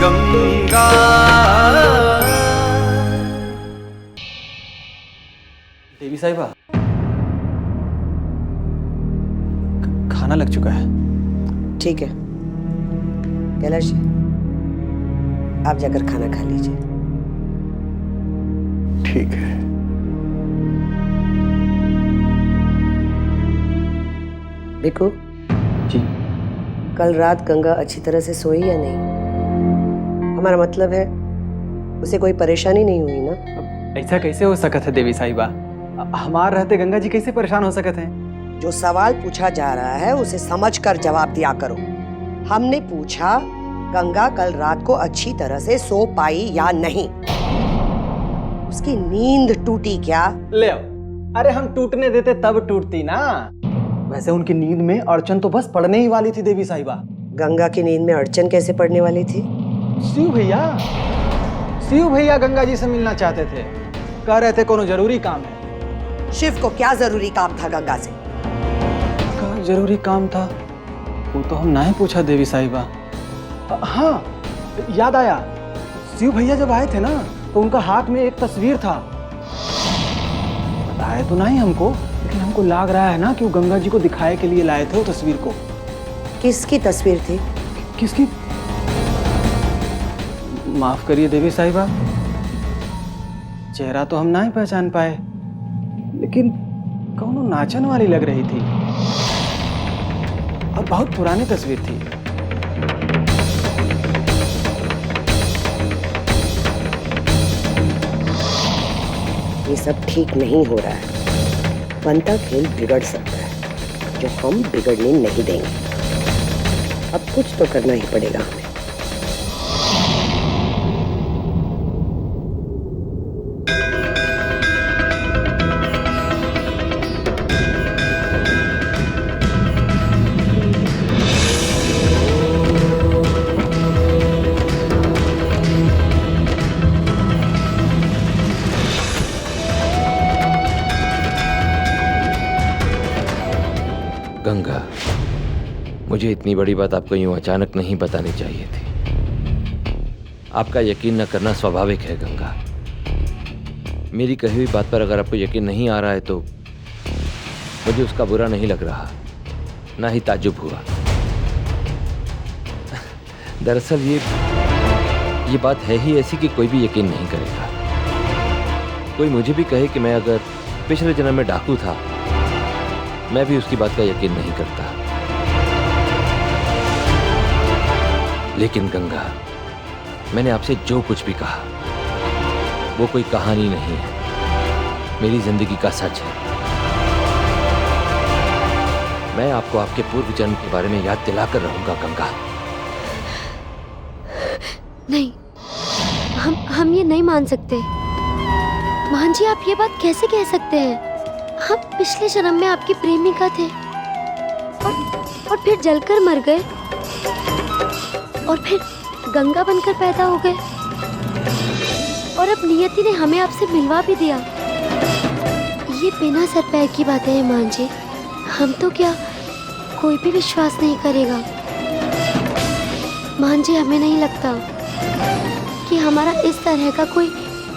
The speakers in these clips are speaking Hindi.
गंगा। देवी साहिबा, खाना लग चुका है। ठीक है कैलाश जी, आप जाकर खाना खा लीजिए। ठीक है। देखो जी। कल रात गंगा अच्छी तरह से सोई या नहीं? हमारा मतलब है उसे कोई परेशानी नहीं हुई ना? अब ऐसा कैसे हो सकत है देवी साहिबा? हमार रहते गंगा जी कैसे परेशान हो सकत हैं? जो सवाल पूछा जा रहा है उसे समझकर जवाब दिया करो। हमने पूछा गंगा कल रात को अच्छी तरह से सो पाई या नहीं? उसकी नींद टूटी क्या? ले आओ। अरे हम टूटने देते तब टूटती ना। वैसे उनकी नींद में अड़चन तो बस पड़ने ही वाली थी देवी साहिबा। गंगा की नींद में अड़चन कैसे पड़ने वाली थी? शिव भैया गंगा जी से मिलना चाहते थे। कह रहे थे कोनो जरूरी काम है। शिव को क्या जरूरी काम था गंगा से? का जरूरी काम था वो तो हम ना ही पूछा देवी साहिबा। हाँ याद आया, शिव भैया जब आए थे ना तो उनका हाथ में एक तस्वीर था। बताया तो नहीं हमको, लेकिन हमको लग रहा है ना कि वो गंगा जी को दिखाए के लिए लाए थे वो तस्वीर को। किसकी तस्वीर थी? किसकी? माफ करिए देवी साहिबा, चेहरा तो हम ना ही पहचान पाए, लेकिन कौनो नाचन वाली लग रही थी और बहुत पुरानी तस्वीर थी। ये सब ठीक नहीं हो रहा है। बनता खेल बिगड़ सकता है जो हम बिगड़ने नहीं देंगे। अब कुछ तो करना ही पड़ेगा हमें। गंगा, मुझे इतनी बड़ी बात आपको यूं अचानक नहीं बतानी चाहिए थी। आपका यकीन न करना स्वाभाविक है गंगा। मेरी कही हुई बात पर अगर आपको यकीन नहीं आ रहा है तो मुझे उसका बुरा नहीं लग रहा, ना ही ताज्जुब हुआ। दरअसल ये बात है ही ऐसी कि कोई भी यकीन नहीं करेगा। कोई मुझे भी कहे कि मैं अगर पिछले जन्म में डाकू था, मैं भी उसकी बात का यकीन नहीं करता। लेकिन गंगा, मैंने आपसे जो कुछ भी कहा वो कोई कहानी नहीं है, मेरी जिंदगी का सच है। मैं आपको आपके पूर्व जन्म के बारे में याद दिलाकर रहूंगा गंगा। नहीं, हम ये नहीं मान सकते। मान जी, आप ये बात कैसे कह सकते हैं? हम पिछले जन्म में आपकी प्रेमिका थे और फिर जलकर मर गए और फिर गंगा बनकर पैदा हो गए और अब नियति ने हमें आपसे मिलवा भी दिया। ये बिना सर पैर की बातें हैं मान जी। हम तो क्या, कोई भी विश्वास नहीं करेगा। मान जी, हमें नहीं लगता कि हमारा इस तरह का कोई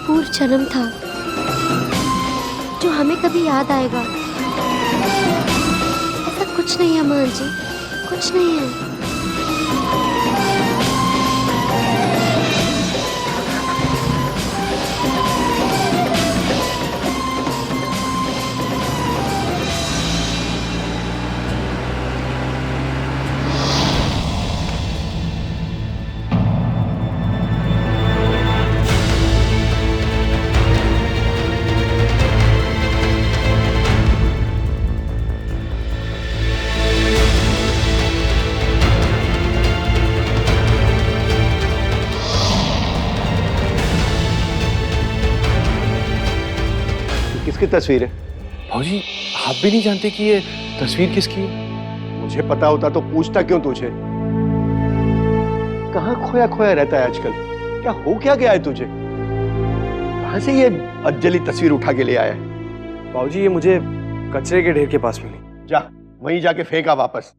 पूर्व जन्म था जो हमें कभी याद आएगा। ऐसा कुछ नहीं है मान जी, कुछ नहीं है। किसकी तस्वीर है? भाजी, आप भी नहीं जानते कि ये तस्वीर किसकी है? मुझे पता होता तो पूछता क्यों तुझे? कहाँ खोया खोया रहता है आजकल? क्या हो क्या गया है तुझे? कहाँ से ये अज्जली तस्वीर उठा के ले आया है? बाबूजी, ये मुझे कचरे के ढेर के पास मिली। जा वहीं जाके फेंका वापस।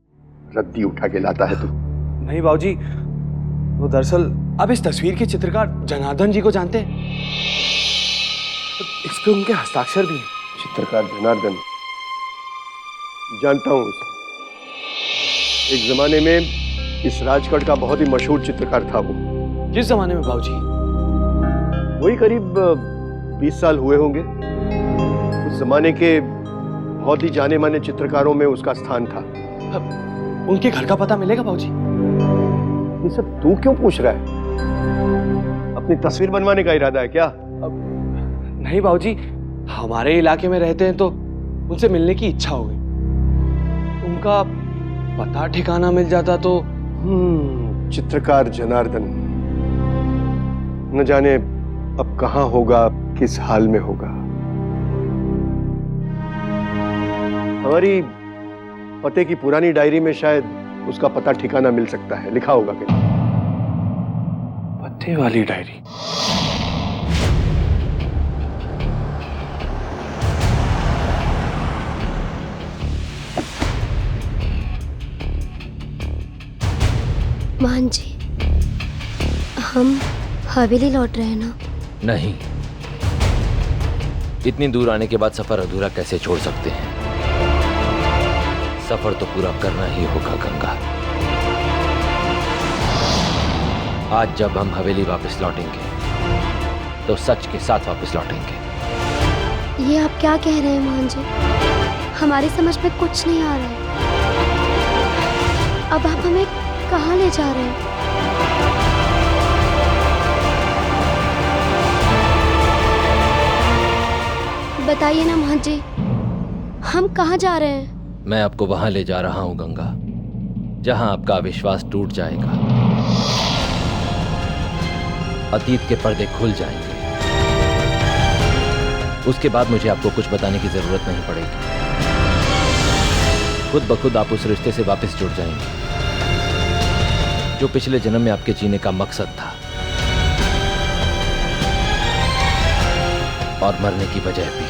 रद्दी उठा के लाता है तू। नहीं बाबूजी, वो दरअसल आप इस तस्वीर के चित्रकार जनार्दन जी को जानते हैं? इस पे उनके हस्ताक्षर भी हैं। चित्रकार जनार्दन, जानता हूं उसे। एक जमाने में इस राजगढ़ का बहुत ही मशहूर चित्रकार था वो। किस जमाने में बाबूजी? वही करीब 20 साल हुए होंगे। उस जमाने के बहुत ही जाने माने चित्रकारों में उसका स्थान था। उनके घर का पता मिलेगा बाबूजी? ये सब तू क्यों पूछ रहा है? अपनी तस्वीर बनवाने का इरादा है क्या? नहीं बाबूजी, हमारे इलाके में रहते हैं तो उनसे मिलने की इच्छा हो गई। उनका पता ठिकाना मिल जाता तो। चित्रकार जनार्दन, न जाने अब कहाँ होगा, किस हाल में होगा। हमारी पते की पुरानी डायरी में शायद उसका पता ठिकाना मिल सकता है, लिखा होगा कहीं। पते वाली डायरी? मान जी, हम हवेली लौट रहे हैं ना? नहीं, इतनी दूर आने के बाद सफर अधूरा कैसे छोड़ सकते हैं? सफर तो पूरा करना ही होगा गंगा। आज जब हम हवेली वापस लौटेंगे तो सच के साथ वापस लौटेंगे। ये आप क्या कह रहे हैं मान जी? हमारी समझ में कुछ नहीं आ रहा है। अब आप हमें कहाँ ले जा रहे हैं? बताइए ना मान जी, हम कहाँ जा रहे हैं? मैं आपको वहां ले जा रहा हूं गंगा, जहां आपका विश्वास टूट जाएगा, अतीत के पर्दे खुल जाएंगे। उसके बाद मुझे आपको कुछ बताने की जरूरत नहीं पड़ेगी। खुद ब खुद आप उस रिश्ते से वापस जुड़ जाएंगे जो पिछले जन्म में आपके जीने का मकसद था और मरने की वजह भी।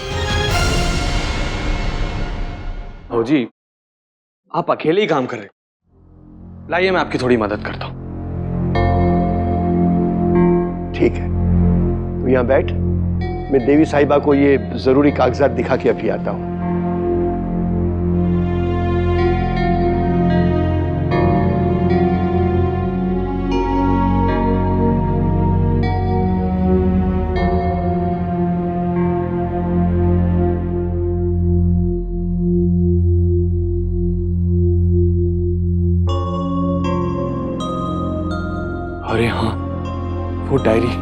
बाबूजी, आप अकेले ही काम कर रहे हो। लाइए मैं आपकी थोड़ी मदद करता हूँ। ठीक है, तू यहाँ बैठ, मैं देवी साहिबा को ये जरूरी कागजात दिखा के अभी आता हूँ। अरे हाँ, वो डायरी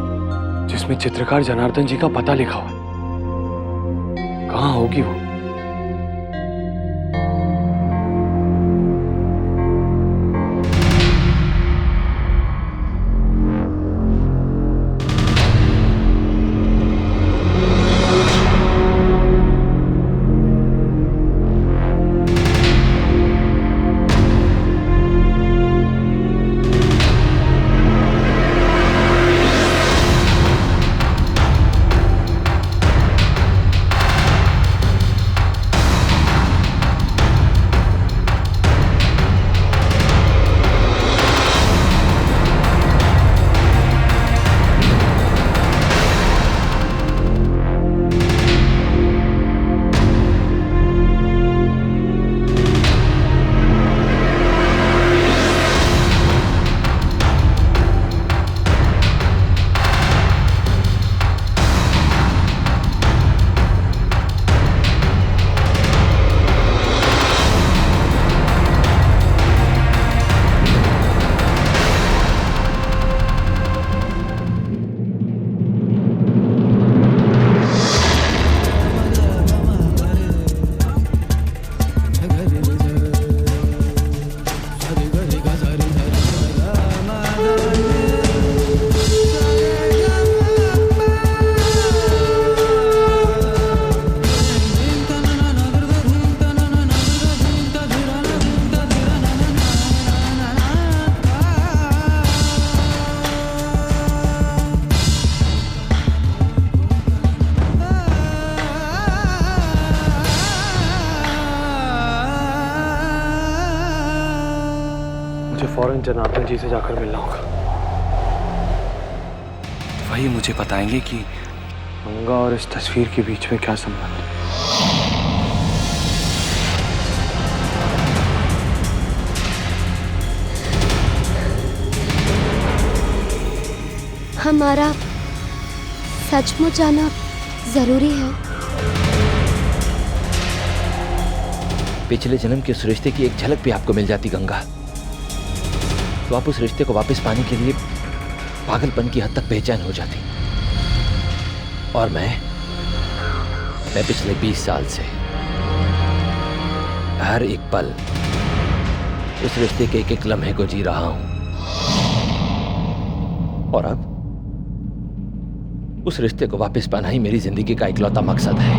जिसमें चित्रकार जनार्दन जी का पता लिखा हुआ है, कहाँ होगी वो? फौरन जनार्दन जी से जाकर मिलना होगा। वही मुझे बताएंगे कि गंगा और इस तस्वीर के बीच में क्या संबंध है। हमारा सचमुच जाना जरूरी है। पिछले जन्म के उस रिश्ते की एक झलक भी आपको मिल जाती गंगा, तो आप उस रिश्ते को वापस पाने के लिए पागलपन की हद तक बेचैन हो जाती। और मैं पिछले 20 साल से हर एक पल उस रिश्ते के एक एक लम्हे को जी रहा हूं, और अब उस रिश्ते को वापस पाना ही मेरी जिंदगी का इकलौता मकसद है,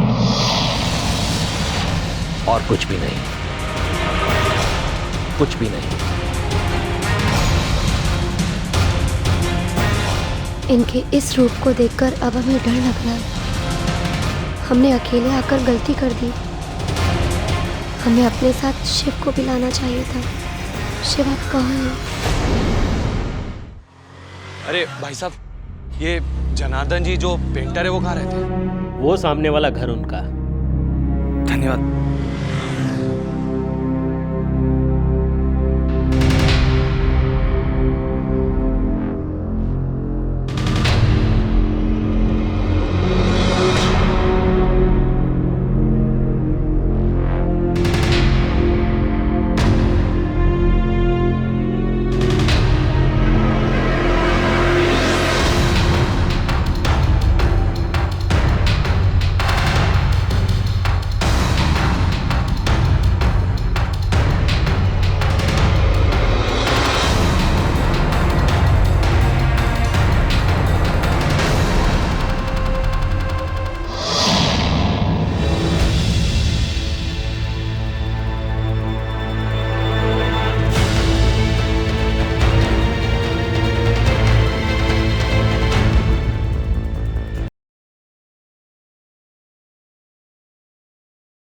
और कुछ भी नहीं, कुछ भी नहीं। इनके इस रूप को देखकर अब हमें डर लग रहा है। हमने अकेले आकर गलती कर दी। हमें अपने साथ शिव को भी लाना चाहिए था। शिव आप कहाँ हैं? अरे भाई साहब, ये जनार्दन जी जो पेंटर है वो कहाँ रहते हैं? वो सामने वाला घर उनका। धन्यवाद।